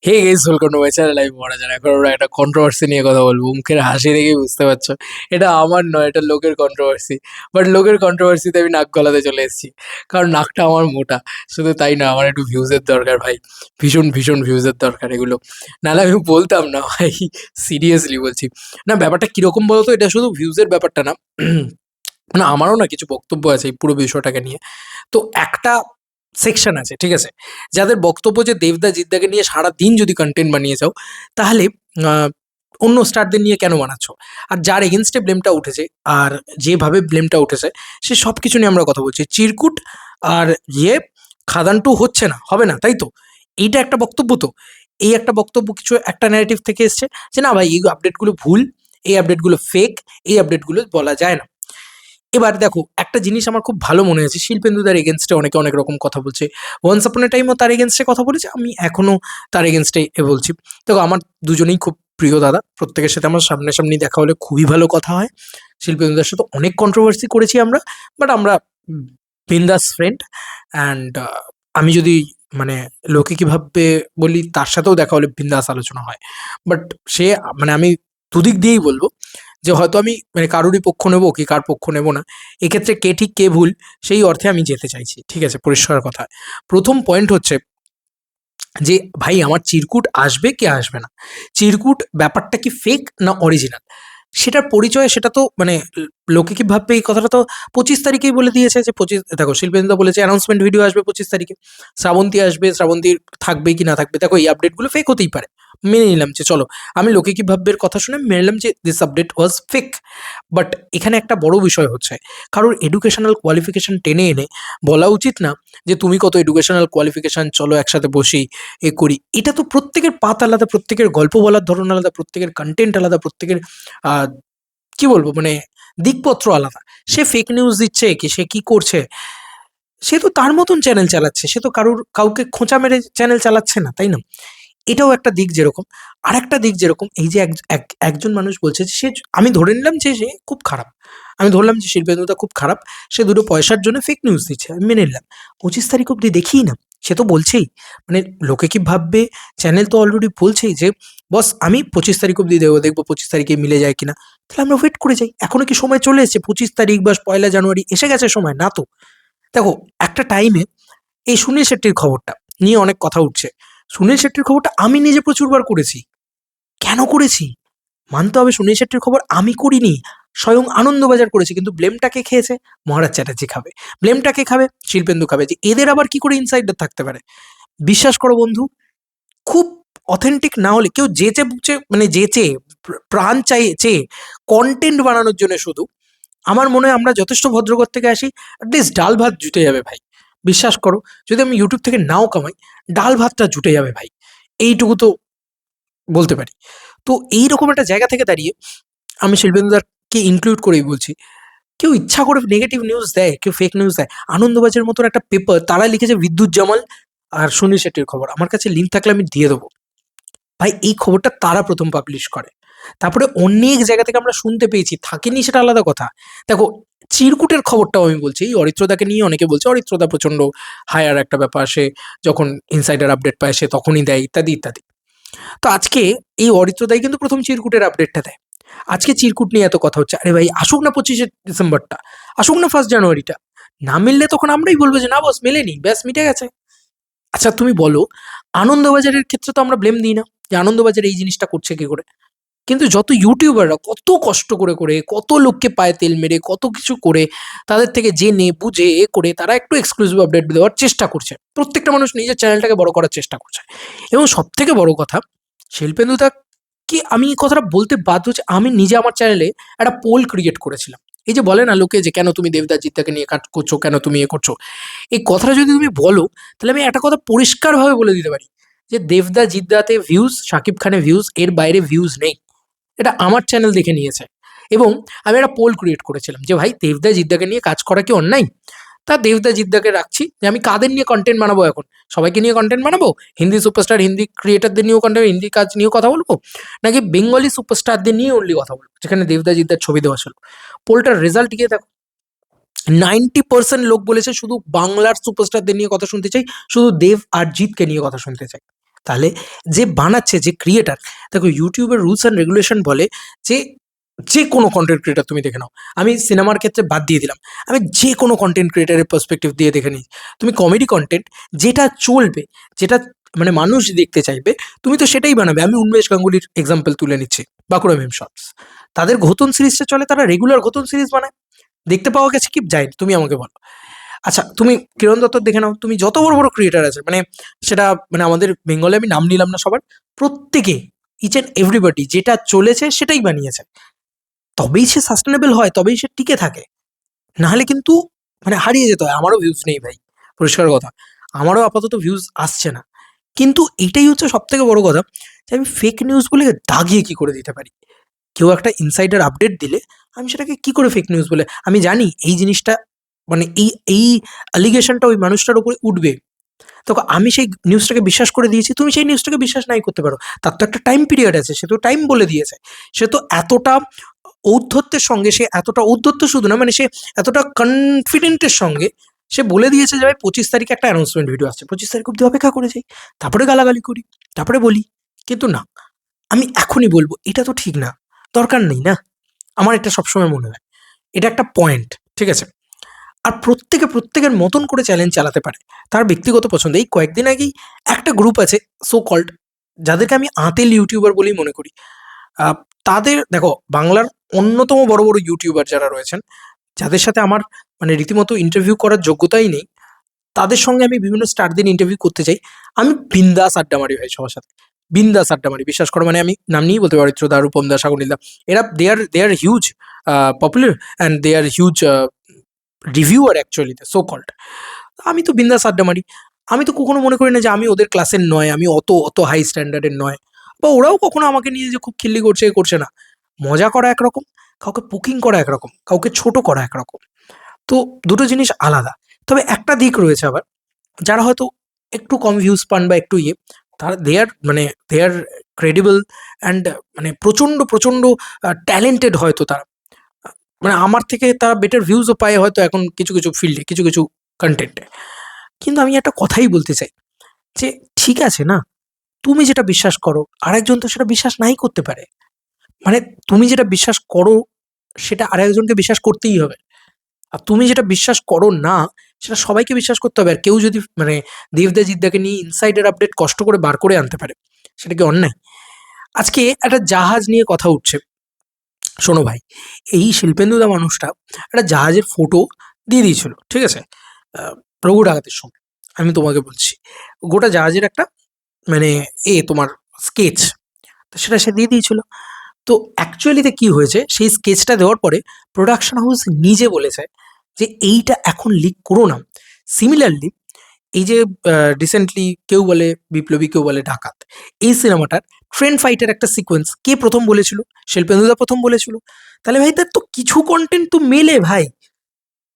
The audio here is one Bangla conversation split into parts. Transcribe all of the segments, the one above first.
Hey guys welcome to my channel. আমি মহারাজান। এখন আমরা একটা কন্ট্রোভার্সি নিয়ে কথা বলবো। মুখের হাসি দেখেই বুঝতে পারছো এটা আমার নয়, এটা লোকের কন্ট্রোভার্সি। বাট লোকের কন্ট্রোভার্সিতে আমি নাক গলাতে চলে এসেছি, কারণ নাকটা আমার মোটা। শুধু তাই না, আমার একটু ভিউজের দরকার ভাই। ভীষণ ভীষণ ভিউজের দরকার এগুলো, নাহলে আমি বলতাম না ভাই। সিরিয়াসলি বলছি। না, ব্যাপারটা কিরকম বলতো, এটা শুধু ভিউজের ব্যাপারটা না। না, আমারও না কিছু বক্তব্য আছে এই পুরো বিষয়টাকে নিয়ে। তো একটা সেকশন আছে, ঠিক আছে, যাদের বক্তব্য যে দেবদা জিদ্দাকে নিয়ে সারা দিন যদি কন্টেন্ট বানিয়ে যাও, তাহলে আহ, অন্য স্টারদের নিয়ে কেন বানাচ্ছ? আর যার এগেনস্টে ব্লেমটা উঠেছে, আর যেভাবে ব্লেমটা উঠেছে, সে সব কিছু নিয়ে আমরা কথা বলছি। চিরকুট আর ইয়ে খাদান টু হচ্ছে না, হবে না, তাই তো? এইটা একটা বক্তব্য তো। এই একটা বক্তব্য কিছু একটা ন্যারেটিভ থেকে এসছে যে না ভাই, এই আপডেটগুলো ভুল, এই আপডেটগুলো ফেক, এই আপডেটগুলো বলা যায় না। এবার দেখো, একটা জিনিস আমার খুব ভালো মনে আছে, শিল্পেন্দুদার এগেনস্টে অনেকে অনেক রকম কথা বলছে। ওয়ান্স আপন এ টাইমও তার এগেনস্টে কথা বলেছে, আমি এখনো তার এগেনস্টে বলছি। দেখো, আমার দুজনেই খুব প্রিয় দাদা, প্রত্যেকের সাথে আমার সামনাসামনি দেখা হলে খুবই ভালো কথা হয়। শিল্পেন্দুদার সাথে অনেক কন্ট্রোভার্সি করেছি আমরা, বাট আমরা বিন্দাস ফ্রেন্ড। অ্যান্ড আমি যদি মানে লোকে কি ভাববে বলি, তার সাথেও দেখা হলে বিন্দাস আলোচনা হয়। বাট সে মানে আমি দুদিক দিয়েই বলবো যে হয়তো আমি মানে কারোরই পক্ষ নেবো কি কার পক্ষ নেবো না, এক্ষেত্রে কে ঠিক কে ভুল সেই অর্থে আমি যেতে চাইছি, ঠিক আছে, পরিষ্কার কথা। প্রথম পয়েন্ট হচ্ছে যে ভাই, আমার চিরকুট আসবে কি আসবে না, চিরকুট ব্যাপারটা কি ফেক না অরিজিনাল, সেটার পরিচয় সেটা তো মানে লোকে কি ভাববে এই কথাটা তো 25 তারিখেই বলে দিয়েছে যে 25, দেখো শিল্পেন্দু বলেছে অ্যানাউন্সমেন্ট ভিডিও আসবে 25 তারিখে, শ্রাবন্তী আসবে, শ্রাবন্তীর থাকবে কি না থাকবে, দেখো এই আপডেটগুলো ফেক হতেই পারে, মেনে নিলাম যে চলো, আমি লোকে কি ভাববে কথা শুনে মেনে নিলাম যে this update was fake. But এখানে একটা বড় বিষয় হচ্ছে, কারোর এডুকেশনাল কোয়ালিফিকেশন টেনে এনে বলা উচিত না যে তুমি কত এডুকেশনাল কোয়ালিফিকেশন, চলো একসাথে বসি করি। এটা তো প্রত্যেকের পাত আলাদা, প্রত্যেকের গল্প বলার ধরন আলাদা, প্রত্যেকের কন্টেন্ট আলাদা, প্রত্যেকের আহ, কি বলবো মানে দিকপত্র আলাদা। সে ফেক নিউজ দিচ্ছে কি সে কি করছে, সে তো তার মতন চ্যানেল চালাচ্ছে, সে তো কাউকে খোঁচা মেরে চ্যানেল চালাচ্ছে না, তাই না? এটাও একটা দিক যেরকম। আর একটা দিক যেরকম, এই যে একজন মানুষ বলছে যে সে, আমি ধরে নিলাম যে সে খুব খারাপ, আমি ধরলাম যে শিল্পেন্দুদা খুব খারাপ, সে দুটো পয়সার জন্য ফেক নিউজ দিচ্ছে, আমি মেনে নিলাম। 25 তারিখ অব্দি দেখি না, সে তো বলছেই, মানে লোকে কি ভাববে, চ্যানেল তো অলরেডি বলছেই যে বস আমি 25 তারিখ অব্দি দেখবো 25 তারিখে মিলে যায় কিনা। তাহলে আমরা ওয়েট করে যাই, এখনো কি সময় চলে এসেছে? 25 তারিখ বা 1 জানুয়ারি এসে গেছে সময় না তো? দেখো, একটা টাইমে এই সুনীল শেট্টির খবরটা নিয়ে অনেক কথা উঠছে। সুনীল শেট্টির খবরটা আমি নিজে প্রচুরবার করেছি। কেন করেছি? মানতে হবে, সুনীল শেট্টির খবর আমি করিনি, স্বয়ং আনন্দবাজার করেছে। কিন্তু ব্লেমটা কে খেয়েছে? মহারাজ চ্যাটার্জি খাবে। ব্লেমটা কে খাবে? শিল্পেন্দু খাবে। যে এদের আবার কি করে ইনসাইডার থাকতে পারে? বিশ্বাস করো বন্ধু, খুব অথেন্টিক না হলে কেউ যেচে বুঝে মানে যেচে প্রাণ চাই চেয়ে কন্টেন্ট বানানোর জন্য শুধু, আমার মনে হয় আমরা যথেষ্ট ভদ্রঘর থেকে আসি, অ্যাটলিস্ট ডাল ভাত জুটে যাবে ভাই। বিশ্বাস করো, যদি আমি ইউটিউব থেকে নাও কামাই, ডাল ভাতটা জুটে যাবে ভাই, এইটুকু তো বলতে পারি। তো এইরকম একটা জায়গা থেকে দাঁড়িয়ে আমি শিল্পেন্দুদারকে ইনক্লুড করেই বলছি, কেউ ইচ্ছা করে নেগেটিভ নিউজ দেয়, কেউ ফেক নিউজ দেয়। আনন্দবাজারের মতন একটা পেপার, তারা লিখেছে বিদ্যুৎ জামাল আর সুনীল শেট্টির খবর, আমার কাছে লিঙ্ক থাকলে আমি দিয়ে দেবো। ভাই, এই খবরটা তারা প্রথম পাবলিশ করে, তারপরে অনেক জায়গা থেকে আমরা শুনতে পেয়েছি, থাকেনি সেটা আলাদা কথা। দেখো, চিরকুটের খবরটাও আমি বলছি, এই অরিত্রদাকে নিয়ে অনেকে বলছে অরিত্রদা প্রচন্ড হায়ার একটা ব্যাপার, সে যখন ইনসাইডার আপডেট পায় সে তখনই দেয়, ইত্যাদি ইত্যাদি। তো আজকে এই অরিত্রদাই কিন্তু প্রথম চিরকুটের আপডেটটা দেয়। আজকে চিরকুট নিয়ে এত কথা হচ্ছে, আরে ভাই আসুক না 25শে ডিসেম্বরটা, আসুক না 1 জানুয়ারিটা, না মিললে তখন আমরাই বলবো যে না বস মেলেনি, ব্যাস মিটে গেছে। আচ্ছা তুমি বলো, আনন্দবাজারের ক্ষেত্রে তো আমরা ব্লেম দিই না যে আনন্দবাজার এই জিনিসটা করছে কি করে, কিন্তু যত ইউটিউবাররা কত কষ্ট করে করে, কত লোককে পায়ে তেল মেরে, কত কিছু করে, তাদের থেকে জেনে বুঝে করে তারা একটু এক্সক্লুসিভ আপডেট দেওয়ার চেষ্টা করছে, প্রত্যেকটা মানুষ নিজের চ্যানেলটাকে বড় করার চেষ্টা করছে। এবং সব থেকে বড় কথা, শিল্পেন্দুদা কি, আমি এই কথাটা বলতে বাধ্য হচ্ছে, আমি নিজে আমার চ্যানেলে একটা পোল ক্রিয়েট করেছিলাম। এই যে বলে না লোকে যে কেন তুমি দেবদা জিদ্দাকে নিয়ে কাজ করছো, কেন তুমি করছো, এই কথাটা যদি তুমি বলো, তাহলে আমি একটা কথা পরিষ্কারভাবে বলে দিতে পারি যে দেবদা জিদ্দাতে ভিউজ, শাকিব খানের ভিউজ, এর বাইরে ভিউজ নেই। এটা আমার চ্যানেল দেখে নিয়েছে। এবং আমি একটা পোল ক্রিয়েট করেছিলাম যে ভাই, দেবদা জিদ্দাকে নিয়ে কাজ করা কি অন্যায়? তা দেবদা জিদ্দাকে রাখছি যে আমি কাদের নিয়ে কন্টেন্ট বানাবো এখন, সবাইকে নিয়ে কন্টেন্ট বানাবো, হিন্দি সুপারস্টার, হিন্দি ক্রিয়েটারদের নিয়েও কন্টেন্ট, হিন্দি কাজ নিয়েও কথা বলবো, নাকি বেঙ্গলি সুপারস্টারদের নিয়ে অনলি কথা বলবো যেখানে দেবদা জিদ্দার ছবি দেওয়া ছিল? পোলটার রেজাল্ট গিয়ে দেখো, 90% লোক বলেছে শুধু বাংলার সুপারস্টারদের নিয়ে কথা শুনতে চাই, শুধু দেব আর জিতকে নিয়ে কথা শুনতে চাই। তাহলে যে বানাচ্ছে, যে ক্রিয়েটার, দেখো ইউটিউবের রুলস অ্যান্ড রেগুলেশন বলে যে যে কোনো কন্টেন্ট ক্রিয়েটার তুমি দেখে নাও, আমি সিনেমার ক্ষেত্রে বাদ দিয়ে দিলাম, আমি যে কোনো কন্টেন্ট ক্রিয়েটারের পার্সপেক্টিভ দিয়ে দেখে নিই, তুমি কমেডি কন্টেন্ট যেটা চলবে, যেটা মানে মানুষ দেখতে চাইবে, তুমি তো সেটাই বানাবে। আমি উন্মেষ গাঙ্গুলির এক্সাম্পল তুলে নিচ্ছি, বাঁকুড়া মেম শর্টস, তাদের ঘোতন সিরিজটা চলে, তারা রেগুলার ঘোতন সিরিজ বানায়, দেখতে পাওয়া গেছে কি যায়নি, তুমি আমাকে বলো। আচ্ছা তুমি কিরণ দত্তর দেখে নাও, তুমি যত বড় বড় ক্রিয়েটার আছে, মানে সেটা মানে আমাদের বেঙ্গলে আমি নাম নিলাম না সবার, প্রত্যেকে ইচ অ্যান্ড এভরিবডি যেটা চলেছে সেটাই বানিয়েছে, তবেই সে সাস্টেনেবল হয়, তবেই সে টিকে থাকে, নাহলে কিন্তু মানে হারিয়ে যেতে হয়। আমারও ভিউজ নেই ভাই, পরিষ্কার কথা, আমারও আপাতত ভিউজ আসছে না, কিন্তু এটাই হচ্ছে সব থেকে বড় কথা, যে আমি ফেক নিউজগুলিকে দাগিয়ে কি করে দিতে পারি। কেউ একটা ইনসাইডার আপডেট দিলে আমি সেটাকে কি করে ফেক নিউজ বলে, আমি জানি এই জিনিসটা মানে এই অ্যালিগেশনটা ওই মানুষটার উপরে উঠবে, তো আমি সেই নিউজটাকে বিশ্বাস করে দিয়েছি, তুমি সেই নিউজটাকে বিশ্বাস নাই করতে পারো, তার তো একটা টাইম পিরিয়ড আছে, সে তো টাইম বলে দিয়েছে, সে তো এতটা ঔদ্ধত্যের সঙ্গে, সে এতটা ঔদ্ধত্য শুধু না, মানে সে এতটা কনফিডেন্টের সঙ্গে সে বলে দিয়েছে যে ভাই 25 তারিখে একটা অ্যানাউন্সমেন্ট ভিডিও আসছে, 25 তারিখ অব্দি অপেক্ষা করে যাই, তারপরে গালাগালি করি, তারপরে বলি, কিন্তু না, আমি এখনই বলবো এটা তো ঠিক না, দরকার নেই না, আমার এটা সবসময় মনে হয়, এটা একটা পয়েন্ট, ঠিক আছে। আর প্রত্যেকে প্রত্যেকের মতন করে চ্যালেঞ্জ চালাতে পারে, তার ব্যক্তিগত পছন্দ। এই কয়েকদিন আগেই একটা গ্রুপ আছে সো কল্ড, যাদেরকে আমি আঁতেল ইউটিউবার বলেই মনে করি, আহ, তাদের দেখো বাংলার অন্যতম বড় বড় ইউটিউবার যারা রয়েছেন, যাদের সাথে আমার মানে রীতিমতো ইন্টারভিউ করার যোগ্যতাই নেই, তাদের সঙ্গে আমি বিভিন্ন স্টার দিন ইন্টারভিউ করতে চাই, আমি বিন্দাস আড্ডা মারি ভাই সবার সাথে, বিন্দাস আড্ডা মারি, বিশ্বাস করো, মানে আমি নাম নিয়েই বলতে পারি, ত্রোদা, রূপম দা, শাগুনিল দা, এরা they are huge popular and they are huge reviewer actually so called. আমি তো বিন্দাস আড্ডা মারি, আমি তো কখনো মনে করি না যে আমি ওদের ক্লাসের নয়, আমি অত অত হাই স্ট্যান্ডার্ডের নয়, বা ওরাও কখনো আমাকে নিয়ে যে খুব খিল্লি করছে, এ করছে না। মজা করা একরকম, কাউকে পুকিং করা একরকম, কাউকে ছোট করা একরকম, তো দুটো জিনিস আলাদা। তবে একটা দিক রয়েছে আবার, যারা হয়তো একটু কম ভিউজ পান বা একটু ইয়ে, তারা দে আর ক্রেডিবল অ্যান্ড মানে প্রচণ্ড প্রচণ্ড ট্যালেন্টেড হয়তো তারা, মানে আমার থেকে তারা বেটার ভিউজও পায় হয়তো এখন কিছু কিছু ফিল্ডে, কিছু কিছু কন্টেন্টে। কিন্তু আমি একটা কথাই বলতে চাই, যে ঠিক আছে না, তুমি যেটা বিশ্বাস করো আরেকজন তো সেটা বিশ্বাস নাই করতে পারে, মানে তুমি যেটা বিশ্বাস করো সেটা আরেকজনকে বিশ্বাস করতেই হবে, আর তুমি যেটা বিশ্বাস করো না সেটা সবাইকে বিশ্বাস করতে হবে। আর কেউ যদি মানে দেবদা জিদ্দাকে নিয়ে ইনসাইডার আপডেট কষ্ট করে বার করে আনতে পারে, সেটা কি অন্যায়? আজকে একটা জাহাজ নিয়ে কথা উঠছে, শোনো ভাই, এই শিল্পেন্দুদা মানুষটা একটা জাহাজের ফটো দিয়ে দিয়েছিল, ঠিক আছে, রঘু ডাকাতের সময়, আমি তোমাকে বলছি, গোটা জাহাজের একটা মানে তোমার স্কেচ, তো সেটা সে দিয়ে দিয়েছিল। তো অ্যাকচুয়ালিতে কি হয়েছে, সেই স্কেচটা দেওয়ার পরে প্রোডাকশন হাউস নিজে বলেছে যে এইটা এখন লিক করো না। সিমিলারলি এই যে রিসেন্টলি কেউ বলে বিপ্লবী, কেউ বলে ডাকাত, এই সিনেমাটার ট্রেন ফাইটের একটা সিকোয়েন্স কে প্রথম বলেছিল? শিল্পেন্দুদা প্রথম বলেছিল। তাহলে ভাই তার তো কিছু কন্টেন্ট তো মেলে ভাই,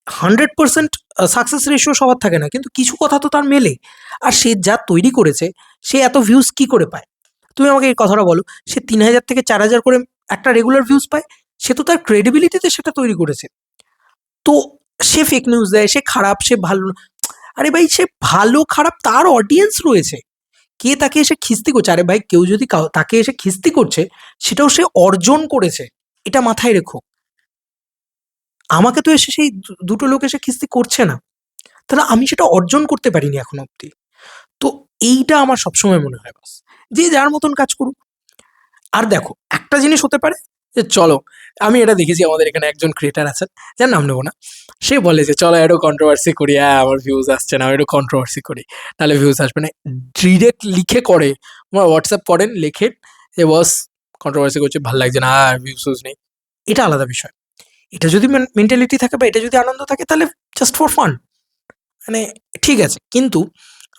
100% সাকসেস রেশিও সবার থাকে না, কিন্তু কিছু কথা তো তার মেলে। আর সে যা তৈরি করেছে, সে এত ভিউজ কি করে পায়? তুমি আমাকে এই কথাটা বলো, সে 3,000 থেকে 4,000 করে একটা রেগুলার ভিউজ পায়, সে তো তার ক্রেডিবিলিটিতে সেটা তৈরি করেছে। তো সে ফেক নিউজ দেয়, সে খারাপ, সে ভালো, আরে ভাই সে ভালো খারাপ তার অডিয়েন্স রয়েছে, কে তাকে এসে খিস্তি করছে? আরে ভাই কেউ যদি তাকে এসে খিস্তি করছে, সেটাও সে অর্জন করেছে, এটা মাথায় রেখো। আমাকে তো এসে সেই দুটো লোক এসে খিস্তি করছে না, তাহলে আমি সেটা অর্জন করতে পারিনি এখনো অব্দি। তো এইটা আমার সবসময় মনে হয়, বাস যে যার মতন কাজ করুক। আর দেখো একটা জিনিস হতে পারে, যে চলো, আমি এটা দেখেছি আমাদের এখানে একজন ক্রিয়েটার আছেন, যার নাম নেবো না, সে বলে যে চলো একটু কন্ট্রোভার্সি করি, হ্যাঁ আমার ভিউজ আসছে না, একটু কন্ট্রোভার্সি করি, তাহলে ভিউজ আসবে না, ডিরেক্ট লিখে করে, তোমার হোয়াটসঅ্যাপ করেন, লেখেন যে বস কন্ট্রোভার্সি করছে, ভালো লাগছে না, আর ভিউজ নেই, এটা আলাদা বিষয়। এটা যদি মেন্টালিটি থাকে বা এটা যদি আনন্দ থাকে, তাহলে জাস্ট ফর ফান, মানে ঠিক আছে। কিন্তু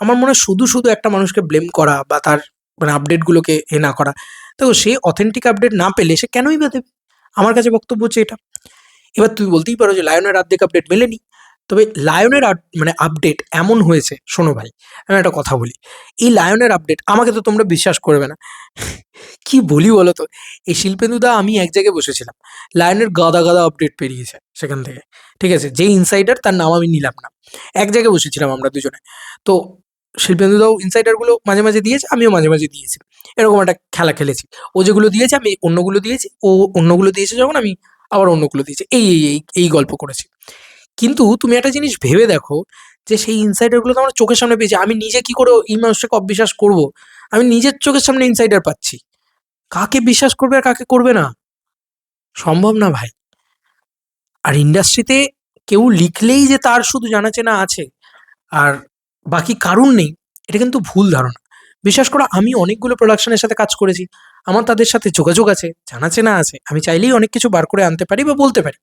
আমার মনে হয় শুধু শুধু একটা মানুষকে ব্লেম করা বা তার মানে আপডেটগুলোকে না করা, দেখো সে অথেন্টিক আপডেট না পেলে সে কেনই বা দেবে? আমার কাছে বক্তব্য হচ্ছে এটা। এবার তুই বলতেই পারো যে লায়নের অর্ধেক আপডেট মেলেনি, তবে লায়নের মানে আপডেট এমন হয়েছে, শোনো ভাই আমি একটা কথা বলি, এই লায়নের আপডেট আমাকে তো তোমরা বিশ্বাস করবে না, কি বলি বলো তো, এই শিল্পেন্দুদা আমি এক জায়গায় বসেছিলাম, লায়নের গাদা গাদা আপডেট পেরিয়েছে সেখান থেকে, ঠিক আছে, যে ইনসাইডার তার নাম আমি নিলাম না, এক জায়গায় বসেছিলাম আমরা দুজনে। তো শিল্পেন্দুদাও ইনসাইডারগুলো মাঝে মাঝে দিয়েছে, আমিও মাঝে মাঝে দিয়েছি। এরকম একটা খেলা খেলেছি। ও যেগুলো দিয়েছে আমি অন্যগুলো দিয়েছি, ও অন্যগুলো দিয়েছে যখন আমি আবার অন্যগুলো দিয়েছি। এই গল্প করেছি। কিন্তু তুমি একটা জিনিস ভেবে দেখো যে সেই ইনসাইডারগুলো তো আমার চোখের সামনে পেয়েছি। আমি নিজে কি করে এই মানুষটাকে অবিশ্বাস করব? আমি নিজের চোখের সামনে ইনসাইডার পাচ্ছি। কাকে বিশ্বাস করবে আর কাকে করবে না? সম্ভব না ভাই। আর ইন্ডাস্ট্রিতে কেউ লিখলেই যে তার শুধু জানাচেনা আছে আর বাকি কারুর নেই, এটা কিন্তু ভুল ধারণা। বিশ্বাস করো আমি অনেকগুলো প্রোডাকশনের সাথে কাজ করেছি। আমার তাদের সাথে যোগাযোগ আছে, জানাচেনা আছে। আমি চাইলেই অনেক কিছু বার করে আনতে পারি বা বলতে পারি।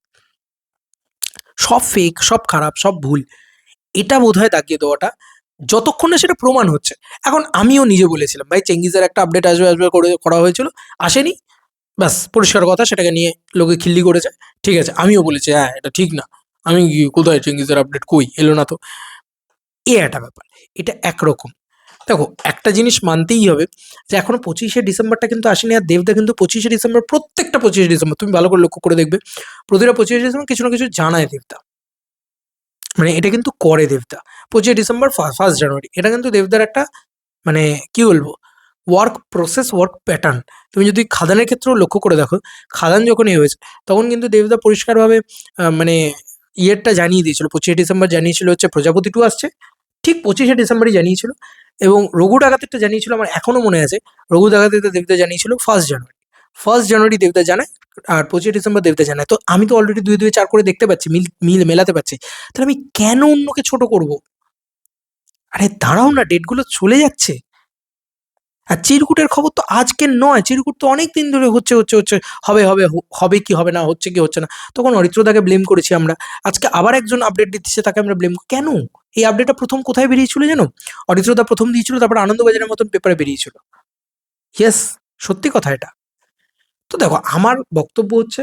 সব ফেক, সব খারাপ, সব ভুল। এটা বোধহয় দাগিয়ে দেওয়াটা, যতক্ষণ না সেটা প্রমাণ হচ্ছে। এখন আমিও নিজে বলেছিলাম, ভাই চেঙ্গিজের একটা আপডেট আসবে আসবে করে করা হয়েছিল, আসেনি। ব্যাস পরিষ্কার কথা, সেটাকে নিয়ে লোকে খিল্লি করেছে। ঠিক আছে, আমিও বলেছি হ্যাঁ এটা ঠিক না। আমি কোথায় চেঙ্গিজের আপডেট কই এলো না তো। একটা ব্যাপার। এটা একরকম। দেখো একটা জিনিস মানতেই হবে যে এখনো 25শে ডিসেম্বরটা কিন্তু আসেনি। আর দেবদা কিন্তু 25শে ডিসেম্বর, প্রত্যেকটা 25শে ডিসেম্বর তুমি ভালো করে লক্ষ্য করে দেখবে, প্রতিটা 25শে ডিসেম্বর কিছু না কিছু জানায় দেবদা। মানে এটা কিন্তু করে দেবদা। 25শে ডিসেম্বর, 1st জানুয়ারি, এটা কিন্তু দেবদার একটা মানে কি বলবো, ওয়ার্ক প্রসেস, ওয়ার্ক প্যাটার্ন। তুমি যদি খাদানের ক্ষেত্রেও লক্ষ্য করে দেখো, খাদান যখন হয়েছে তখন কিন্তু দেবদা পরিষ্কারভাবে মানে ইয়েরটা জানিয়ে দিয়েছিল। 25শে ডিসেম্বর জানিয়েছিল হচ্ছে প্রজাপতি 2 আসছে, ঠিক 25শে ডিসেম্বরই জানিয়েছিল। এবং রঘু ডাকাতেরটা জানিয়েছিল, আমার এখনো মনে আছে। রঘু ডাকাতেরটা দেবদা জানিয়েছিল 1st জানুয়ারি। 1st জানুয়ারি দেবদা জানায়, আর 25শে ডিসেম্বর দেবদা জানায়। তো আমি তো অলরেডি 2 2 4 করে দেখতে পাচ্ছি, মিল মিল মেলাতে পারছি। তাহলে আমি কেন অন্যকে ছোট করব? আরে দাঁড়াও না, ডেটগুলো চলে যাচ্ছে। আর চিরকুটের খবর তো আজকের নয়, চিরকুট তো অনেক দিন ধরে হচ্ছে, হবে হবে হবে কি হবে না, হচ্ছে কি হচ্ছে না। তখন অরিত্রদাকে ব্লেম করেছি আমরা। আজকে আবার একজন আপডেট দিচ্ছে, তাকে আমরা ব্লেম কেন? এই আপডেটটা প্রথম কোথায় বেরিয়েছিল জানো? অরিত্রদা প্রথম দিয়েছিল, তারপর আনন্দবাজারের মতন পেপারে বেরিয়েছিল। ইয়েস, সত্যি কথা এটা। তো দেখো আমার বক্তব্য হচ্ছে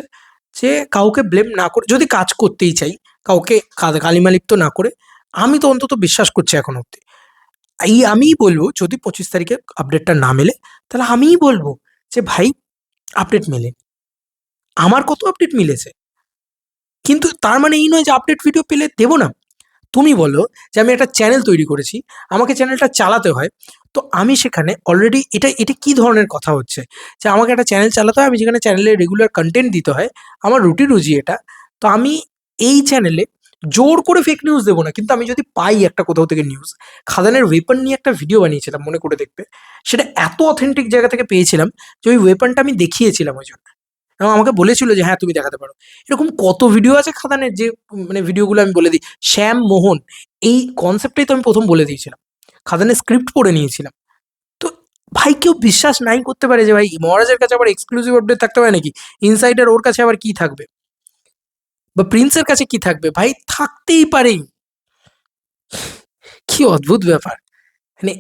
যে কাউকে ব্লেম না করে যদি কাজ করতেই চাই, কাউকে কালিমালিপ্ত না করে, আমি তো অন্তত বিশ্বাস করছি এখন অব্দি। এই আমিই বলবো, যদি 25 তারিখে আপডেটটা না মেলে, তাহলে আমিই বলবো যে ভাই আপডেট মেলে। আমার কত আপডেট মিলেছে। কিন্তু তার মানে এই নয় যে আপডেট ভিডিও পেলে দেবো না। তুমি বলো যে আমি একটা চ্যানেল তৈরি করেছি, আমাকে চ্যানেলটা চালাতে হয়। তো আমি সেখানে অলরেডি এটা এটা কি ধরনের কথা হচ্ছে যে আমাকে একটা চ্যানেল চালাতে হয়, আমি যেখানে চ্যানেলে রেগুলার কন্টেন্ট দিতে হয়, আমার রুটি রুজি এটা। তো আমি এই চ্যানেলে জোর করে ফেক নিউজ দেবো না, কিন্তু আমি যদি পাই একটা কোথাও থেকে নিউজ, খাদানের ওয়েপন নিয়ে একটা ভিডিও বানিয়েছিলাম, মনে করে দেখবে। সেটা এত অথেন্টিক জায়গা থেকে পেয়েছিলাম যে ওই ওয়েপনটা আমি দেখিয়েছিলাম ওই জন্য, এবং আমাকে বলেছিল যে হ্যাঁ তুমি দেখাতে পারো। এরকম কত ভিডিও আছে খাদানের, যে মানে ভিডিওগুলো আমি বলে দিই। শ্যাম মোহন, এই কনসেপ্টটাই তো আমি প্রথম বলে দিয়েছিলাম, খাদানের স্ক্রিপ্ট পড়ে নিয়েছিলাম। তো ভাই কেউ বিশ্বাস নাই করতে পারে যে ভাই মহারাজের কাছে আবার এক্সক্লুসিভ আপডেট থাকতে পারে নাকি? ইনসাইডার ওর কাছে আবার কি থাকবে, বা প্রিন্সের কাছে কি থাকবে? ভাই থাকতেই পারে। কি অদ্ভুত ব্যাপার। মানে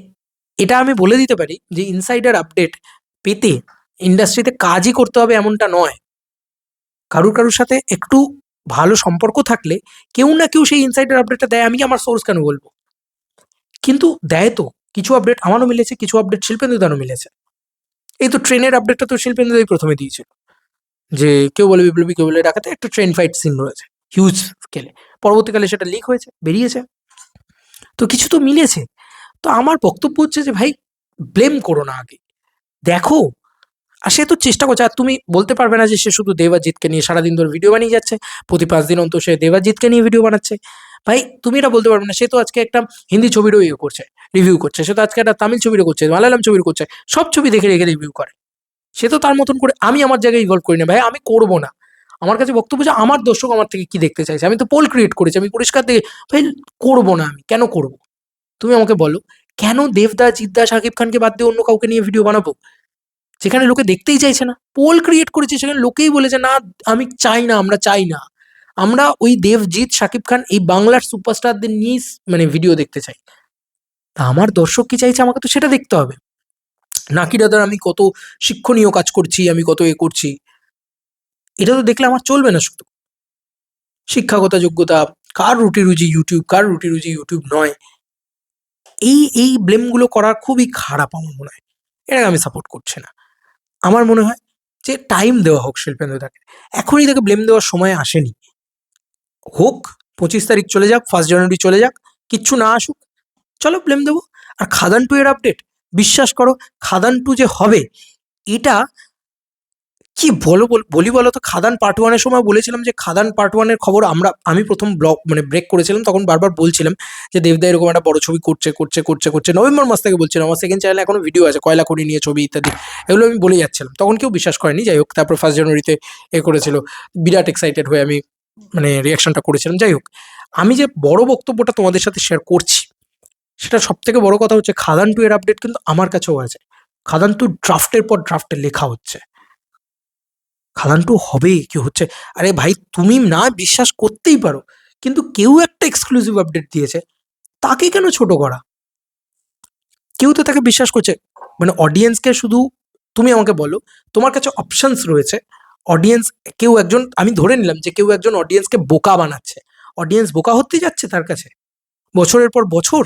এটা আমি বলে দিতে পারি যে ইনসাইডার আপডেট পেতে ইন্ডাস্ট্রিতে কাজই করতে হবে এমনটা নয়। কারুর কারুর সাথে একটু ভালো সম্পর্ক থাকলে কেউ না কেউ সেই ইনসাইডার আপডেটটা দেয়। আমি কি আমার সোর্স কেন বলবো? কিন্তু দেয় তো। কিছু আপডেট আমারও মিলেছে, কিছু আপডেট শিল্পেন্দুদারও মিলেছে। এই তো ট্রেনের আপডেটটা তো শিল্পেন্দুদাই প্রথমে দিয়েছিল, যে কেউ বলে বিপ্লবী, কেউ বলে ডাকাতে একটা ট্রেন ফাইট সিন রয়েছে হিউজ স্কেলে। পরবর্তীকালে সেটা লিক হয়েছে, বেরিয়েছে। তো কিছু তো মিলেছে। তো আমার বক্তব্য হচ্ছে যে ভাই ব্লেম করো না আগে, দেখো। আর সে তো চেষ্টা করছে। আর তুমি বলতে পারবে না যে সে শুধু দেবাজিৎকে নিয়ে সারাদিন ধরে ভিডিও বানিয়ে যাচ্ছে, প্রতি 5 দিন অন্তর সে দেবাজিৎকে নিয়ে ভিডিও বানাচ্ছে। ভাই তুমি এটা বলতে পারবে না, সে তো আজকে একটা হিন্দি ছবিরও ইয়ে করছে, রিভিউ করছে। সে তো আজকে একটা তামিল ছবিরও করছে, মালায়ালাম ছবির করছে, সব ছবি দেখে রেখে রিভিউ করে। সে তো তার মতন করে। আমি আমার জায়গায় ইনভলভ করি না ভাই, আমি করবো না। আমার কাছে বক্তব্য যে আমার দর্শক আমার থেকে কি দেখতে চাইছে, আমি তো পোল ক্রিয়েট করেছি, আমি পরিষ্কার দেখে ভাই করবো না। আমি কেন করবো? তুমি আমাকে বলো, কেন দেবদা, জিদ্দা, শাকিব খানকে বাদ দিয়ে অন্য কাউকে নিয়ে ভিডিও বানাবো যেখানে লোকে দেখতেই চাইছে না? পোল ক্রিয়েট করেছে, সেখানে লোকেই বলেছে না আমি চাই না, আমরা চাই না। আমরা ওই দেবজিৎ, শাকিব খান, এই বাংলার সুপারস্টারদের নিয়েই মানে ভিডিও দেখতে চাই। তা আমার দর্শক কি চাইছে আমাকে তো সেটা দেখতে হবে। নাকি দাদার আমি কত শিক্ষণীয় কাজ করছি, আমি কত এ করছি, এটা তো দেখলে আমার চলবে না। শুধু শিক্ষাগত যোগ্যতা, কার রুটি রুজি ইউটিউব, কার রুটি রুজি ইউটিউব নয়, এই ব্লেমগুলো করা খুবই খারাপ আমার মনে হয়। এটাকে আমি সাপোর্ট করছি না। আমার মনে হয় যে টাইম দেওয়া হোক শিল্পেন্দুদাকে। এখনই তাকে ব্লেম দেওয়ার সময় আসেনি। হোক, 25 তারিখ চলে যাক, 1st জানুয়ারি চলে যাক, কিচ্ছু না আসুক, চলো ব্লেম দেবো। আর খাদান 2 এর আপডেট, বিশ্বাস করো খাদান 2 যে হবে এটা কি বলি বলো তো। খাদান পার্ট 1 এর সময় বলেছিলাম যে খাদান পার্ট 1 এর খবর আমি প্রথম ব্লগ মানে ব্রেক করেছিলাম, তখন বারবার বলছিলাম যে দেবদা এরকম একটা বড় ছবি করছে নভেম্বর মাস থেকে বলছিলাম। আমার সেকেন্ড চ্যানেলে এখনো ভিডিও আছে কয়লা খনি নিয়ে ছবি ইত্যাদি, এগুলো আমি বলে যাচ্ছিলাম, তখন কেউ বিশ্বাস করেনি। যাই হোক, তারপর 1 জানুয়ারিতে করেছিল, বিরাট এক্সাইটেড হয়ে আমি মানে রিয়াকশনটা করেছিলাম। যাই হোক, আমি যে বড় বক্তব্যটা তোমাদের সাথে শেয়ার করছি, সেটা সব থেকে বড় কথা হচ্ছে খাদান 2 এর আপডেট কিন্তু আমার কাছেও আছে। খাদান 2 ড্রাফটের পর ড্রাফটে লেখা হচ্ছে, খাদান 2 হবেই, কি হচ্ছে। আরে ভাই তুমি না বিশ্বাস করতেই পারো, কিন্তু কেউ একটা এক্সক্লুসিভ আপডেট দিয়েছে, তাকে কেন ছোট করা? কেউ তো তাকে বিশ্বাস করছে। মানে অডিয়েন্সকে শুধু তুমি আমাকে বলো, তোমার কাছে অপশনস রয়েছে। অডিয়েন্স কেউ একজন, আমি ধরে নিলাম যে কেউ একজন অডিয়েন্সকে বোকা বানাচ্ছে, অডিয়েন্স বোকা হতে যাচ্ছে তার কাছে বছরের পর বছর,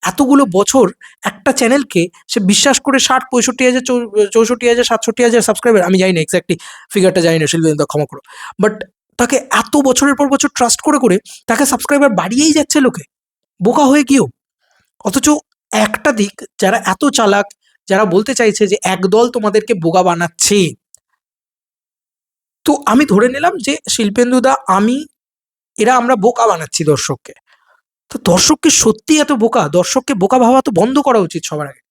এতগুলো বছর একটা চ্যানেলকে সে বিশ্বাস করে 60, 65 হাজার, 64 হাজার, 67 হাজার সাবস্ক্রাইবার, আমি জানি না এক্স্যাক্টলি ফিগারটা, জানি না শিল্পী, ক্ষমা করো, বাট তাকে এত বছরের পর বছর ট্রাস্ট করে করে তাকে সাবস্ক্রাইবার বাড়িয়েই যাচ্ছে লোকে, বোকা হয়ে গিয়েও। অথচ একটা দিক, যারা এত চালাক, যারা বলতে চাইছে যে একদল তোমাদেরকে বোকা বানাচ্ছে, তো আমি ধরে নিলাম যে শিল্পেন্দুদা, এরা আমরা বোকা বানাচ্ছি দর্শককে। তো দর্শককে সত্যি এত বোকা? দর্শককে বোকা ভাবা তো বন্ধ করা উচিত সবার আগে,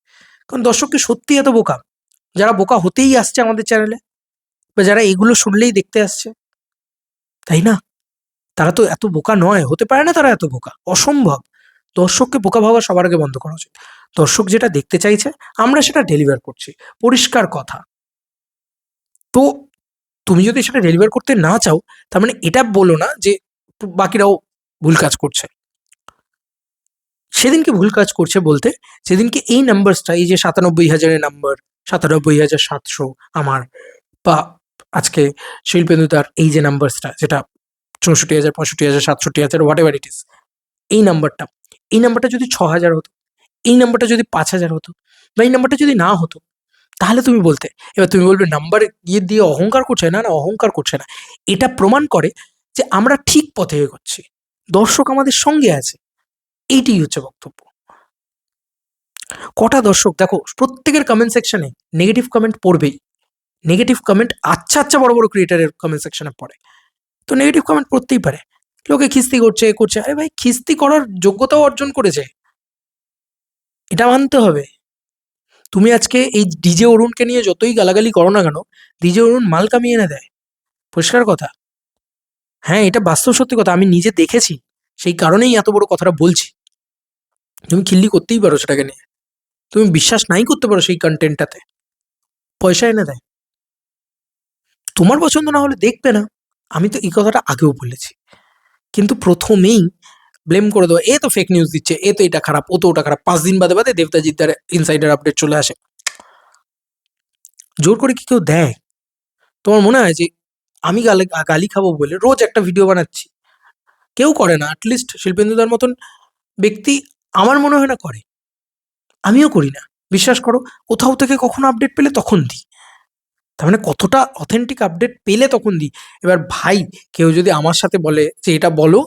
কারণ দর্শককে সত্যি এত বোকা, যারা বোকা হতেই আসছে আমাদের চ্যানেলে, বা যারা এগুলো শুনলেই দেখতে আসছে, তাই না? তারা তো এত বোকা নয়, হতে পারে না তারা এত বোকা, অসম্ভব। দর্শককে বোকা ভাবা সবার আগে বন্ধ করা উচিত। দর্শক যেটা দেখতে চাইছে আমরা সেটা ডেলিভার করছি, পরিষ্কার কথা। তো তুমি যদি সেটা ডেলিভার করতে না চাও, তার মানে এটা বলো না যে বাকিরাও ভুল কাজ করছে। সেদিনকে ভুল কাজ করছে বলতে, সেদিনকে এই নাম্বারসটা, এই যে 97,000-এর নাম্বার, 97,700 আমার, বা আজকে শিল্পেন্দুদার এই যে নাম্বারসটা, যেটা 64,000, 65,000, 67,000, হোয়াট এভার ইট ইস, এই নাম্বারটা যদি 6,000 হতো, এই নাম্বারটা যদি 5,000 হতো, বা এই নাম্বারটা যদি না হতো, তাহলে তুমি বলতে। এবার তুমি বলবে নাম্বার দিয়ে অহংকার করছে, না না অহংকার করছে না, এটা প্রমাণ করে যে আমরা ঠিক পথে এগোচ্ছি, দর্শক আমাদের সঙ্গে আছে, এইটাই হচ্ছে বক্তব্য। কটা দর্শক দেখো, প্রত্যেকের কমেন্ট সেকশনে নেগেটিভ কমেন্ট পড়বেই, নেগেটিভ কমেন্ট আচ্ছা আচ্ছা বড় বড় ক্রিয়েটারের কমেন্ট সেকশনে পড়ে, তো নেগেটিভ কমেন্ট পড়তেই পারে। লোকে খিস্তি করছে, আরে ভাই খিস্তি করার যোগ্যতাও অর্জন করেছে, এটা মানতে হবে। তুমি আজকে এই ডিজে অরুণকে নিয়ে যতই গালাগালি করো না কেন, ডিজে অরুণ মাল কামিয়ে এনে দেয়, পরিষ্কার কথা। হ্যাঁ, এটা বাস্তব সত্যি কথা, আমি নিজে দেখেছি, সেই কারণেই এত বড় কথাটা বলছি। তুমি খিল্লি করতেই পারো সেটাকে নিয়ে, তুমি বিশ্বাস নাই করতে পারো সেই কন্টেন্টটাতে, পয়সা এনে দেয়। তোমার পছন্দ না হলে দেখবে না, আমি তো এই কথাটা আগেও বলেছি, কিন্তু প্রথমেই ব্লেম করে দেওয়া, এ তো ফেক নিউজ দিচ্ছে, এ তো এটা খারাপ, ও তো ওটা খারাপ, 5 দিন বাদে বাদে দেবদাজিদ্দার ইনসাইডার আপডেট চলে আসে। জোর করে কি কেউ দেয়? তোমার মনে হয় যে আমি গালি খাবো বলে রোজ একটা ভিডিও বানাচ্ছি? কেউ করে না, অ্যাটলিস্ট শিল্পেন্দুদার মতন ব্যক্তি আমার মনে হয় না করে, আমিও করি না। বিশ্বাস করো, কোথাও থেকে কখনো আপডেট পেলে তখন দিই, তার মানে কতটা অথেন্টিক আপডেট পেলে তখন দিই। এবার ভাই, কেউ যদি আমার সাথে বলে যে এটা বলো,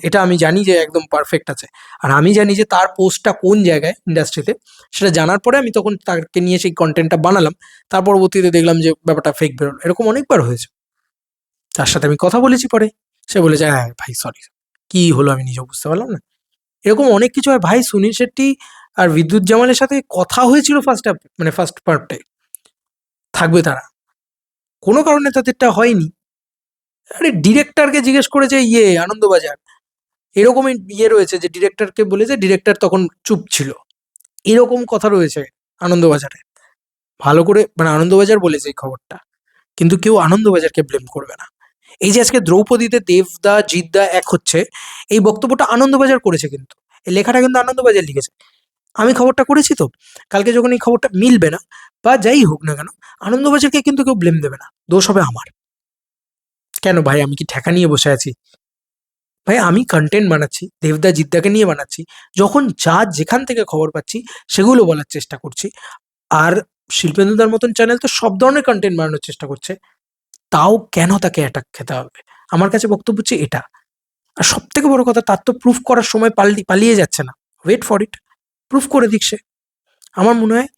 এটা আমি জানি যে একদম পারফেক্ট আছে, আর আমি জানি যে তার পোস্টটা কোন জায়গায় ইন্ডাস্ট্রিতে, সেটা জানার পরে আমি তখন তাকে নিয়ে সেই কন্টেন্টটা বানালাম, তার পরবর্তীতে দেখলাম যে ব্যাপারটা ফেক বেরোলো, এরকম অনেকবার হয়েছে। তার সাথে আমি কথা বলেছি পরে, সে বলেছে হ্যাঁ ভাই সরি, কি হলো আমি নিজেও বুঝতে পারলাম না। এরকম অনেক কিছু হয় ভাই। সুনীল শেট্টি আর বিদ্যুৎ জামালের সাথে কথা হয়েছিল ফার্স্ট পার্টে, থাকবে তারা, কোনো কারণে তাদেরটা হয়নি। আরে ডিরেক্টরকে জিজ্ঞেস করেছে আনন্দবাজার, এরকমই রয়েছে যে ডিরেক্টরকে বলেছে, ডিরেক্টর তখন চুপ ছিল, এরকম কথা রয়েছে আনন্দবাজারে। ভালো করে মানে আনন্দবাজার বলেছে এই খবরটা, কিন্তু কেউ আনন্দবাজারকে ব্লেম করবে না। এই যে আজকে দ্রৌপদীতে দেবদা জিদ্দা এক হচ্ছে, এই বক্তব্যটা আনন্দবাজার করেছে, কিন্তু এই লেখাটা কিন্তু আনন্দবাজার লিখেছে। আমি খবরটা করেছি তো, কালকে যখন এই খবরটা মিলবে না বা যাই হোক না কেন, আনন্দবাজারকে কিন্তু কেউ ব্লেম দেবে না, দোষ হবে আমার। কেন ভাই, আমি কি ঠেকা নিয়ে বসে আছি? ভাই আমি কন্টেন্ট বানাচ্ছি, দেবদা জিদ্দাকে নিয়ে বানাচ্ছি, যখন যা যেখান থেকে খবর পাচ্ছি সেগুলো বলার চেষ্টা করছি। আর শিল্পেন্দুদার মতন চ্যানেল তো সব ধরনের কন্টেন্ট বানানোর চেষ্টা করছে, তাও কেন তাকে অ্যাটাক খেতে হবে? আমার কাছে বক্তব্য হচ্ছে এটা। আর সব থেকে বড় কথা, তার তো প্রুফ করার সময় পালিয়ে যাচ্ছে না, ওয়েট ফর ইট। প্রুফ করে দিক সে। আমার মনে হয়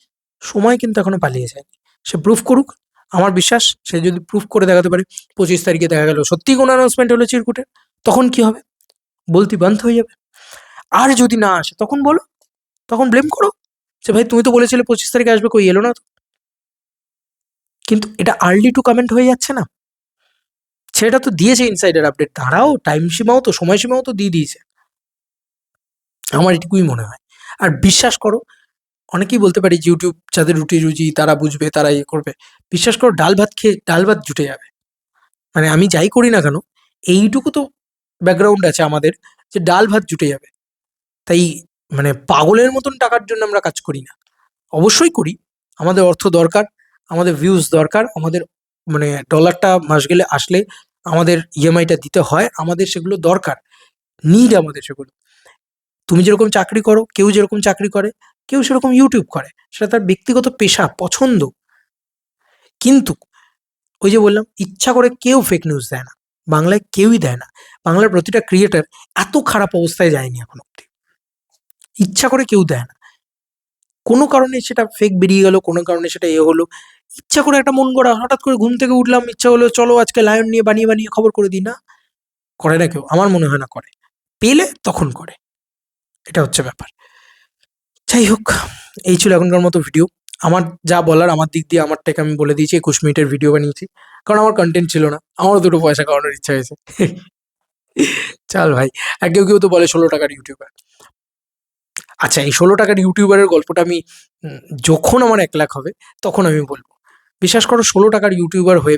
সময় কিন্তু এখনো পালিয়ে যায়নি, সে প্রুফ করুক। আমার বিশ্বাস সে যদি প্রুফ করে দেখাতে পারে, 25 তারিখে দেখা গেল সত্যিই কোনো অ্যানাউন্সমেন্ট হলো চিরকুটের, তখন কি হবে? বলতি বন্ধ হয়ে যাবে। আর যদি না আসে তখন বলো, তখন ব্লেম করো যে ভাই তুমি তো বলেছিলে 25 তারিখে আসবে, কই এলো না তো। কিন্তু এটা আর্লি টু কমেন্ট হয়ে যাচ্ছে না? সেটা তো দিয়েছে ইনসাইডার আপডেট, তারাও টাইম সীমাও তো, সময়সীমাও তো দিয়ে দিয়েছে। আমার এটুকুই মনে হয়। আর বিশ্বাস করো, অনেকেই বলতে পারি যে ইউটিউব যাদের রুটি রুজি তারা বুঝবে, তারা ইয়ে করবে। বিশ্বাস করো, ডাল ভাত খেয়ে ডাল ভাত জুটে যাবে। মানে আমি যাই করি না কেন, এইটুকু তো ব্যাকগ্রাউন্ড আছে আমাদের, যে ডাল ভাত জুটে যাবে। তাই মানে পাগলের মতন টাকার জন্য আমরা কাজ করি না। অবশ্যই করি, আমাদের অর্থ দরকার, আমাদের ভিউজ দরকার, আমাদের মানে ডলারটা মাস গেলে আসলে আমাদের ইএমআইটা দিতে হয়, আমাদের সেগুলো দরকার, নিড আমাদের সেগুলো। তুমি যেরকম চাকরি করো, কেউ যেরকম চাকরি করে, কেউ সেরকম ইউটিউব করে, সেটা তার ব্যক্তিগত পেশা, পছন্দ। কিন্তু ওই যে বললাম, ইচ্ছা করে কেউ ফেক নিউজ দেয় না, বাংলায় কেউই দেয় না। বাংলার প্রতিটা ক্রিয়েটার এত খারাপ অবস্থায় যায়নি এখন অব্দি, ইচ্ছা করে কেউ দেয় না। কোনো কারণে সেটা ফেক বেরিয়ে গেল, কোনো কারণে সেটা হলো, ইচ্ছা করে একটা মন গড়া, হঠাৎ করে ঘুম থেকে উঠলাম, ইচ্ছা হলো চলো আজকে লায়ন নিয়ে বানিয়ে বানিয়ে খবর করে দিই, না করে না কেউ, আমার মনে হয় না করে। পেলে তখন করে, এটা হচ্ছে ব্যাপার। যাই হোক, এই ছিল এখনকার মতো ভিডিও। আমার যা বলার আমার দিক দিয়ে আমারটাকে আমি বলে দিয়েছি, 21 মিনিটের ভিডিও বানিয়েছি, কারণ আমার কন্টেন্ট ছিল না, আমারও দুটো পয়সা কামানোর ইচ্ছা হয়েছে। চল ভাই। আর কেউ কেউ তো বলে 16 টাকার ইউটিউবার। আচ্ছা, এই 16 টাকার ইউটিউবারের গল্পটা আমি যখন আমার 1 লাখ হবে তখন আমি বলবো। বিশ্বাস করো, 16 টাকার ইউটিউবার হয়ে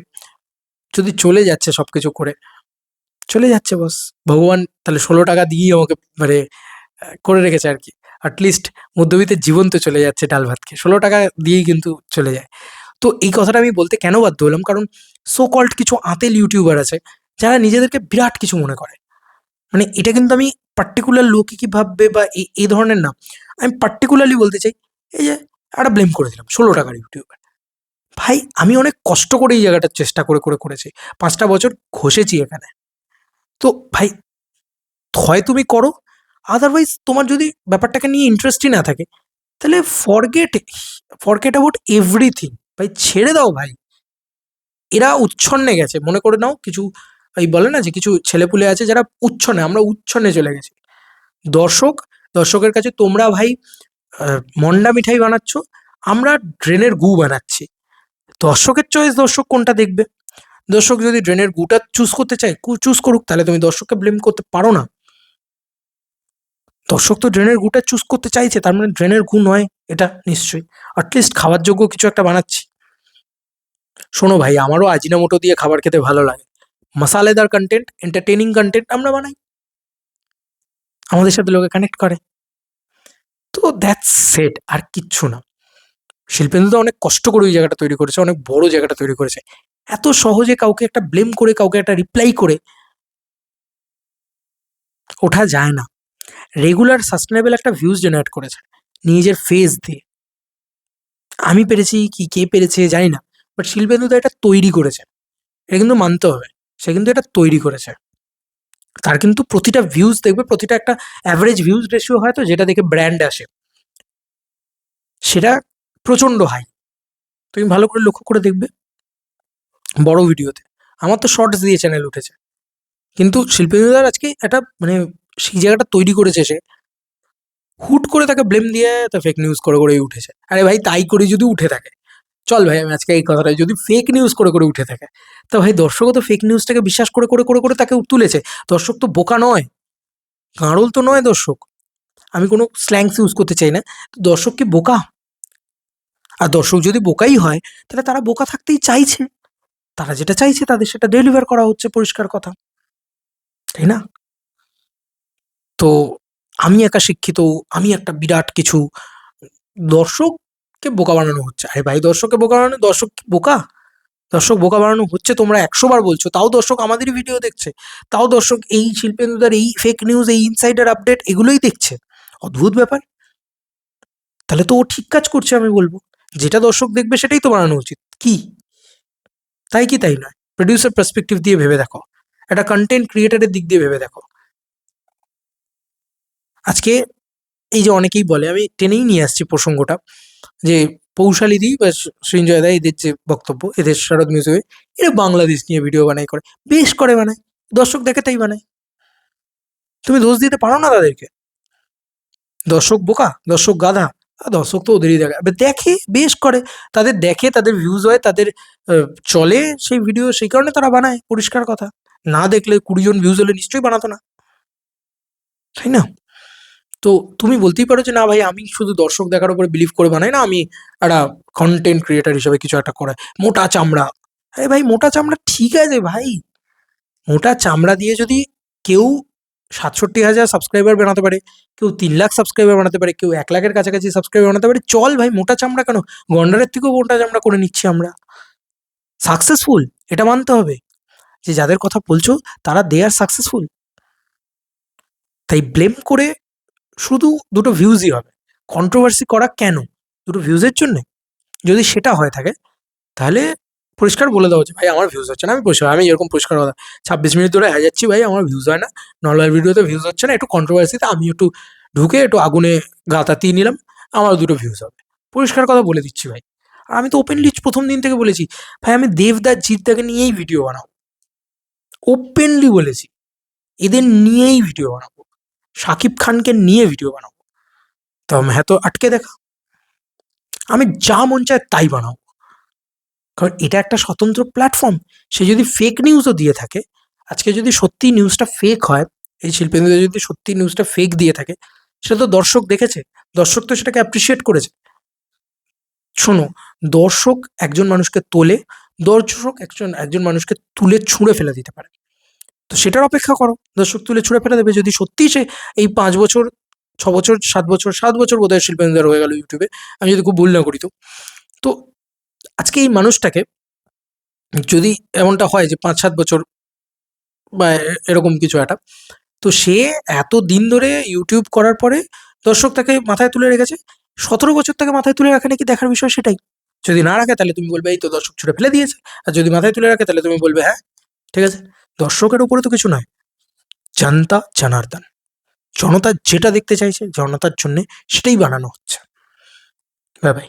যদি চলে যাচ্ছে সবকিছু করে, চলে যাচ্ছে বস, ভগবান তাহলে 16 টাকা দিয়েই আমাকে মানে করে রেখেছে আর কি। অ্যাটলিস্ট মধ্যবিত্তের জীবন তো চলে যাচ্ছে ডাল ভাত খেয়ে, 16 টাকা দিয়েই কিন্তু চলে যায়। তো এই কথাটা আমি বলতে কেন বাধ্য হলাম, কারণ সো কল্ড কিছু আঁতেল ইউটিউবার আছে যারা নিজেদেরকে বিরাট কিছু মনে করে। মানে এটা কিন্তু আমি পার্টিকুলার লোকে কি ভাববে বা এই ধরনের না, আমি পার্টিকুলারলি বলতে চাই, এই যে একটা ব্লেম করে দিলাম 16 টাকার ইউটিউবার। ভাই আমি অনেক কষ্ট করে এই জায়গাটার চেষ্টা করে করে করেছি, 5টা বছর ঘষেছি এখানে। তো ভাই, হয় তুমি করো, আদারওয়াইজ তোমার যদি ব্যাপারটাকে নিয়ে ইন্টারেস্টই না থাকে, তাহলে ফরগেট, ফরগেট অ্যাবাউট এভরিথিং। ভাই ছেড়ে দাও ভাই, এরা উচ্ছন্নে গেছে মনে করে নাও। কিছু এই বলে না যে কিছু ছেলেপুলে আছে যারা উচ্ছন্নে, আমরা উচ্ছন্নে চলে গেছি। দর্শক, দর্শকের কাছে তোমরা ভাই মন্ডা মিঠাই বানাচ্ছ, আমরা ড্রেনের গু বানাচ্ছি। দর্শকের চয়েস, দর্শক কোনটা দেখবে। দর্শক যদি ড্রেনের গুটা চুজ করতে চায়, চুজ করুক, তাহলে তুমি দর্শককে ব্লেম করতে পারো না। দর্শক তো ড্রেনের গুটা চুজ করতে চাইছে, তার মানে ড্রেনের গু নয় এটা নিশ্চয়ই। অ্যাটলিস্ট খাবার যোগ্য কিছু একটা বানাচ্ছি। শোনো ভাই, আমারও আজিনামোটো দিয়ে খাবার খেতে ভালো লাগে। মশালেদার কন্টেন্ট, এন্টারটেনিং কন্টেন্ট আমরা বানাই, আমাদের সাথে লোকে কানেক্ট করে। তো দ্যাটস সেট, আর কিচ্ছু না। শিল্পেন্দু তো অনেক কষ্ট করে ওই জায়গাটা তৈরি করেছে, অনেক বড় জায়গাটা তৈরি করেছে। এত সহজে কাউকে একটা ব্লেম করে, কাউকে একটা রিপ্লাই করে ওঠা যায় না। রেগুলার সাস্টেনেবল একটা ভিউজ জেনারেট করেছে নিজের ফেস দিয়ে। আমি পেরেছি কি কে পেরেছে জানি না, বাট শিল্পেন্দু তো এটা তৈরি করেছে, এটা কিন্তু মানতে হবে। সে কিন্তু এটা তৈরি করেছে, তার কিন্তু প্রতিটা ভিউজ দেখবে, প্রতিটা একটা অ্যাভারেজ ভিউজ রেশিও হয় তো, যেটা দেখে ব্র্যান্ড আসে, সেটা প্রচন্ড হাই। তুমি ভালো করে লক্ষ্য করে দেখবে বড় ভিডিওতে। আমার তো শর্টস দিয়ে চ্যানেল উঠেছে, কিন্তু শিল্পীদার আজকে একটা মানে সেই জায়গাটা তৈরি করেছে সে, হুট করে তাকে ব্লেম দিয়ে তা ফেক নিউজ করে করেই উঠেছে। আরে ভাই তাই করে যদি উঠে থাকে, চল ভাই আমি আজকে এই কথাটা, যদি ফেক নিউজ করে করে উঠে থাকে, তো ভাই দর্শকও তো ফেক নিউজটাকে বিশ্বাস করে করে করে করে তাকে তুলেছে। দর্শক তো বোকা নয়, গাঁড়ল তো নয় দর্শক। আমি কোনো স্ল্যাংস ইউজ করতে চাই না, তো দর্শক কি বোকা? আর দর্শক যদি বোকাই হয়, তাহলে তারা বোকা থাকতেই চাইছে, তারা যেটা চাইছে তাদের সেটা ডেলিভার করা হচ্ছে, পরিষ্কার কথা, তাই না? তো আমি একা শিক্ষিত, আমি একটা বিরাট কিছু, দর্শককে বোকা বানানো হচ্ছে। আরে ভাই দর্শককে বোকা বানানো, দর্শক কি বোকা? দর্শক বোকা বানানো হচ্ছে, তোমরা 100 বার বলছো, তাও দর্শক আমাদেরই ভিডিও দেখছে, তাও দর্শক এই শিল্পেন্দুদার এই ফেক নিউজ, এই ইনসাইডার আপডেট এগুলোই দেখছে। অদ্ভুত ব্যাপার। তাহলে তো ও ঠিক কাজ করছে আমি বলবো, যেটা দর্শক দেখবে সেটাই তো বানানো উচিত কি? তাই কি তাই নয়? প্রডিউসার পার্সপেক্টিভ দিয়ে ভেবে দেখো, একটা কন্টেন্ট ক্রিয়েটারের দিক দিয়ে ভেবে দেখো। আজকে এই যে অনেকেই বলে, আমি টেনেই নিয়ে আসছি প্রসঙ্গটা, যে পৌশালিদি বা সৃঞ্জয় দা এদের যে বক্তব্য, এদের শারদ মিউজিক, এরা বাংলাদেশ নিয়ে ভিডিও বানাই, করে বেশ করে বানায়, দর্শক দেখে তাই বানায়। তুমি দোষ দিতে পারো না তাদেরকে। দর্শক বোকা, দর্শক গাধা, দর্শক তো ওদেরই দেখে, এবার দেখে বেশ করে, তাদের দেখে, তাদের ভিউজ হয়, তাদের চলে সেই ভিডিও, সেই কারণে তারা বানায়, পরিষ্কার কথা। না দেখলে 20 জন ভিউজ হলে নিশ্চয়ই বানাতো না, তাই না? তো তুমি বলতেই পারো যে না ভাই, আমি শুধু দর্শক দেখার উপরে বিলিভ করে বানাই না, আমি একটা কন্টেন্ট ক্রিয়েটার হিসেবে কিছু একটা করে, মোটা চামড়া। আরে ভাই, মোটা চামড়া ঠিক আছে ভাই, মোটা চামড়া দিয়ে যদি কেউ 67,000 সাবস্ক্রাইবার বানাতে পারে, কেউ 3 লাখ সাবস্ক্রাইবার বানাতে পারে, কেউ 1 লাখের কাছাকাছি সাবস্ক্রাইবার বানাতে পারে, চল ভাই, মোটা চামড়া কেন? গন্ডারের থেকেও মোটা চামড়া করে নিচ্ছি আমরা, সাকসেসফুল, এটা মানতে হবে যে যাদের কথা বলছো তারা দে আর সাকসেসফুল। তাই ব্লেম করে শুধু দুটো ভিউজই হবে, কন্ট্রোভার্সি করা কেন? দুটো ভিউজের জন্য? যদি সেটা হয়ে থাকে তাহলে পরিষ্কার বলে দেওয়া, যে ভাই আমার ভিউজ হচ্ছে না, আমি পরিষ্কার, আমি এরকম পরিষ্কার কথা 26 মিনিট ধরে যাচ্ছি, ভাই আমার ভিউজ হয় না, নর্মাল ভিডিওতে ভিউজ হচ্ছে না, একটু কন্ট্রোভার্সিতে আমি একটু ঢুকে একটু আগুনে গা তাতিয়ে নিলাম, আমার দুটো ভিউজ হবে, পরিষ্কার কথা বলে দিচ্ছি ভাই। আর আমি তো ওপেনলি প্রথম দিন থেকে বলেছি, ভাই আমি দেবদাস জিৎদাকে নিয়েই ভিডিও বানাবো, ওপেনলি বলেছি, এদের নিয়েই ভিডিও বানাবো, শাকিব খানকে নিয়ে ভিডিও বানাবো। তো হ্যাঁ, তো আটকে দেখা, আমি যা মন চায় তাই বানাবো, কারণ এটা একটা স্বতন্ত্র প্ল্যাটফর্ম। সে যদি ফেক নিউজও দিয়ে থাকে, আজকে যদি সত্যি নিউজটা ফেক হয়, এই শিল্পীদের যদি সত্যি নিউজটা ফেক দিয়ে থাকে, সেটা তো দর্শক দেখেছে, দর্শক তো সেটাকে অ্যাপ্রিসিয়েট করেছে। শোনো, দর্শক একজন মানুষকে তোলে, দর্শক একজন একজন মানুষকে তুলে ছুঁড়ে ফেলে দিতে পারে, তো সেটার অপেক্ষা করো, দর্শক তুলে ছুঁড়ে ফেলে দেবে যদি সত্যিই সে এই 5 বছর, 6 বছর, 7 বছর, 7 বছর বোধহয় শিল্পেন্দ্র হয়ে গেল ইউটিউবে, আমি যদি খুব ভুল না করি। তো তো আজকে এই মানুষটাকে যদি এমনটা হয় যে 5-7 বছর বা এরকম কিছু একটা, তো সে এত দিন ধরে ইউটিউব করার পরে দর্শক তাকে মাথায় তুলে রেখেছে, 17 বছর তাকে মাথায় তুলে রাখে নাকি দেখার বিষয় সেটাই। যদি না রাখে তাহলে তুমি বলবে এই তো দর্শক ছুড়ে ফেলে দিয়েছে, আর যদি মাথায় তুলে রাখে তাহলে তুমি বলবে হ্যাঁ ঠিক আছে। দর্শকের উপরে তো কিছু নয়, জনতা জনার্দন, জনতা যেটা দেখতে চাইছে জনতার জন্য সেটাই বানানো হচ্ছে। Bye bye.